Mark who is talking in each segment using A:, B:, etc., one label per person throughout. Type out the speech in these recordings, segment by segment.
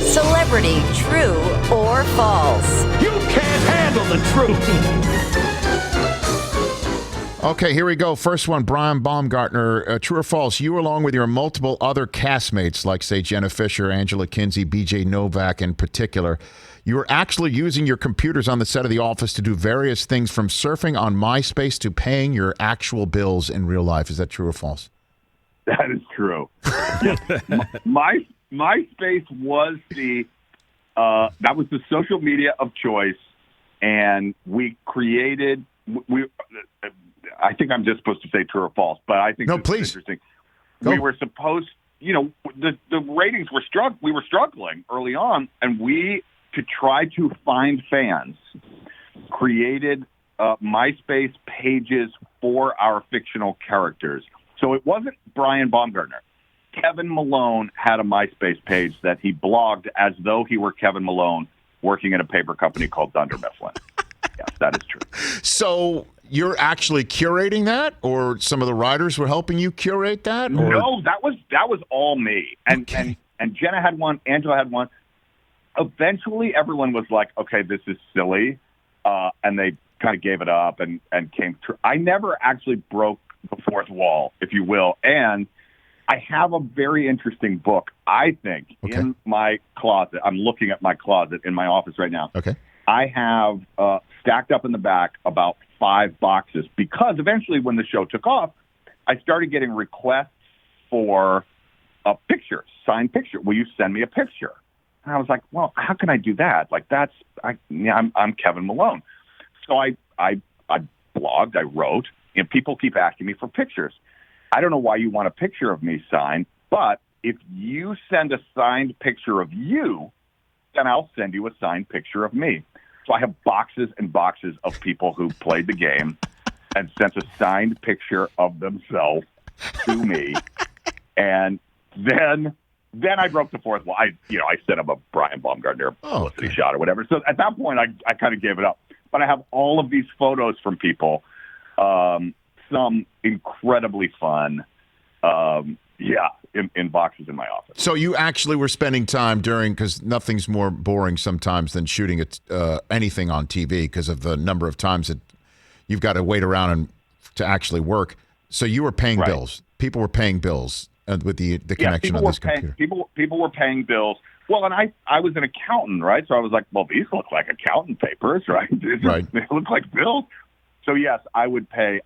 A: Celebrity, true or false?
B: You can't handle the truth.
C: Okay, here we go. First one, Brian Baumgartner. True or false? You, along with your multiple other castmates, like, say, Jenna Fisher, Angela Kinsey, BJ Novak in particular, you were actually using your computers on the set of The Office to do various things, from surfing on MySpace to paying your actual bills in real life. Is that true or false?
D: That is true. MySpace was that was the social media of choice, and we created. I think I'm just supposed to say true or false, but I think this is interesting. Go. We were supposed, the ratings were we were struggling early on, and we, to try to find fans, created MySpace pages for our fictional characters. So it wasn't Brian Baumgartner. Kevin Malone had a MySpace page that he blogged as though he were Kevin Malone working at a paper company called Dunder Mifflin. Yes, that is true.
C: So you're actually curating that, or some of the writers were helping you curate that? Or?
D: No, that was all me. And Jenna had one, Angela had one. Eventually, everyone was like, "Okay, this is silly," and they kind of gave it up and came through. I never actually broke the fourth wall, if you will, and I have a very interesting book, I think, in my closet. I'm looking at my closet in my office right now.
C: Okay.
D: I have stacked up in the back about 5 boxes, because eventually when the show took off, I started getting requests for a picture, signed picture. Will you send me a picture? And I was like, well, how can I do that? Like, I'm Kevin Malone. So I blogged, I wrote, and people keep asking me for pictures. I don't know why you want a picture of me signed, but if you send a signed picture of you, then I'll send you a signed picture of me. So I have boxes and boxes of people who played the game and sent a signed picture of themselves to me. And then I broke the fourth wall. I sent him a Brian Baumgartner publicity shot or whatever. So at that point, I kind of gave it up. But I have all of these photos from people, some incredibly fun, in boxes in my office.
C: So you actually were spending time because nothing's more boring sometimes than shooting anything on TV, because of the number of times that you've got to wait around to actually work. So you were paying bills. People were paying bills with the connection on this computer.
D: People were paying bills. Well, and I was an accountant, right? So I was like, well, these look like accountant papers, right? They look like bills. So yes, I would pay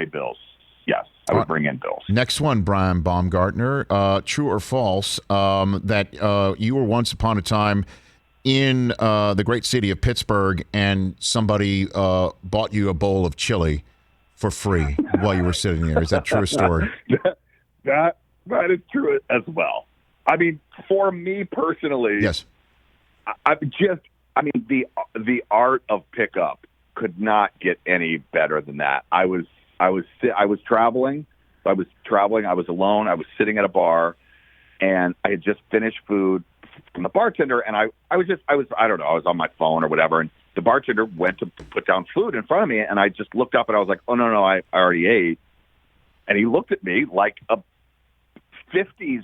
D: bills. Yes, I would bring in bills.
C: Next one, Brian Baumgartner. True or false that you were once upon a time in the great city of Pittsburgh, and somebody bought you a bowl of chili for free while you were sitting there? Is that true story?
D: That is true as well. I mean, for me personally,
C: yes.
D: The art of pickup could not get any better than that. I was traveling. I was alone. I was sitting at a bar, and I had just finished food from the bartender, and I was on my phone or whatever, and the bartender went to put down food in front of me, and I just looked up and I was like, oh no, I already ate. And he looked at me like a 50s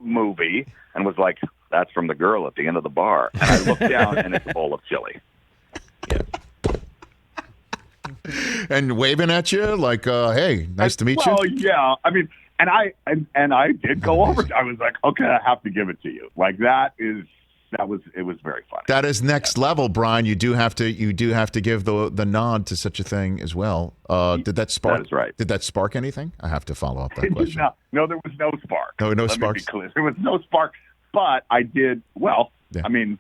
D: movie and was like, that's from the girl at the end of the bar. And I looked down, and it's a bowl of chili. Yeah.
C: And waving at you like, hey, nice to meet you.
D: Well, yeah. I mean, and I did go over. I was like, okay, I have to give it to you. Like it was very funny.
C: That is next level, Brian. You do have to give the nod to such a thing as well. Did that spark?
D: That is right.
C: Did that spark anything? I have to follow up that question.
D: No, there was no spark.
C: No sparks.
D: Let me be clear. There was no spark, but I did. Well, yeah. I mean,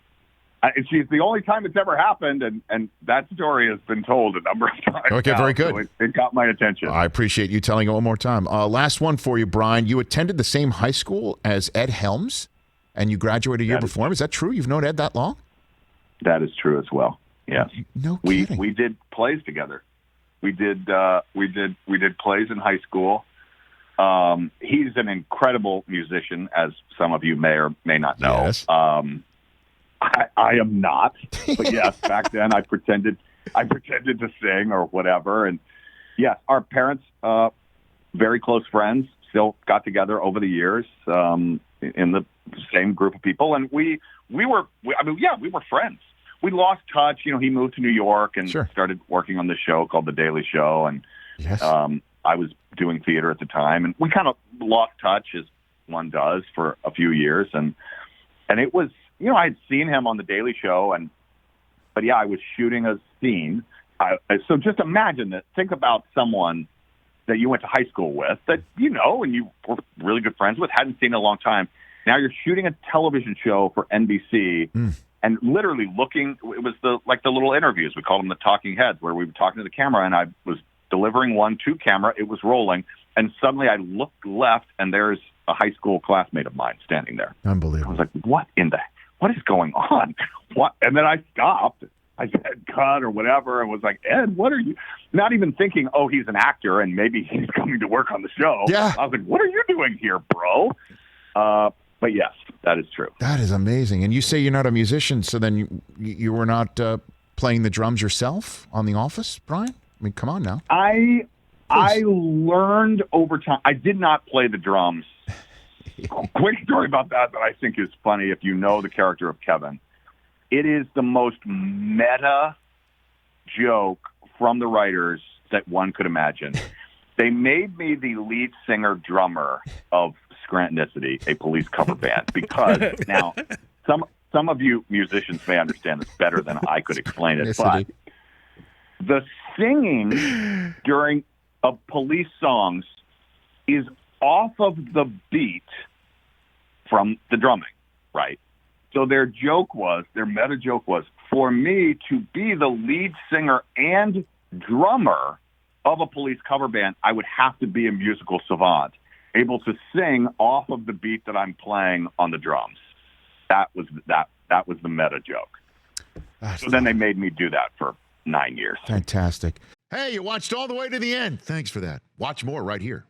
D: she's the only time it's ever happened, and that story has been told a number of times.
C: Okay,
D: now,
C: very good.
D: So it got my attention.
C: I appreciate you telling it one more time. Last one for you, Brian. You attended the same high school as Ed Helms, and you graduated a year before him. Is that true? You've known Ed that long?
D: That is true as well. Yes.
C: No kidding.
D: We did plays together. We did plays in high school. He's an incredible musician, as some of you may or may not know.
C: Yes.
D: I am not, but yes, back then I pretended to sing or whatever, and yes, our parents, very close friends, still got together over the years in the same group of people, and we were friends. We lost touch. You know, he moved to New York and started working on this show called The Daily Show, and I was doing theater at the time, and we kind of lost touch as one does for a few years, and it was, you know, I had seen him on The Daily Show, but I was shooting a scene. So just imagine that. Think about someone that you went to high school with that you know and you were really good friends with, hadn't seen in a long time. Now you're shooting a television show for NBC and literally looking. It was the little interviews. We called them the talking heads, where we were talking to the camera, and I was delivering one to camera. It was rolling, and suddenly I looked left, and there's a high school classmate of mine standing there.
C: Unbelievable.
D: I was like, what is going on? What? And then I stopped. I said, cut or whatever, and was like, Ed, what are you? Not even thinking, oh, he's an actor and maybe he's coming to work on the show.
C: Yeah.
D: I was like, what are you doing here, bro? But yes, that is true.
C: That is amazing. And you say you're not a musician, so then you were not playing the drums yourself on The Office, Brian? I mean, come on now.
D: I learned over time. I did not play the drums. Quick story about that I think is funny if you know the character of Kevin. It is the most meta joke from the writers that one could imagine. They made me the lead singer drummer of Scrantonicity, a police cover band, because now some of you musicians may understand this better than I could explain it, but the singing during police songs is off of the beat from the drumming, right? So their meta joke was, for me to be the lead singer and drummer of a police cover band, I would have to be a musical savant, able to sing off of the beat that I'm playing on the drums. That was the meta joke. So then they made me do that for 9 years.
C: Fantastic. Hey, you watched all the way to the end. Thanks for that. Watch more right here.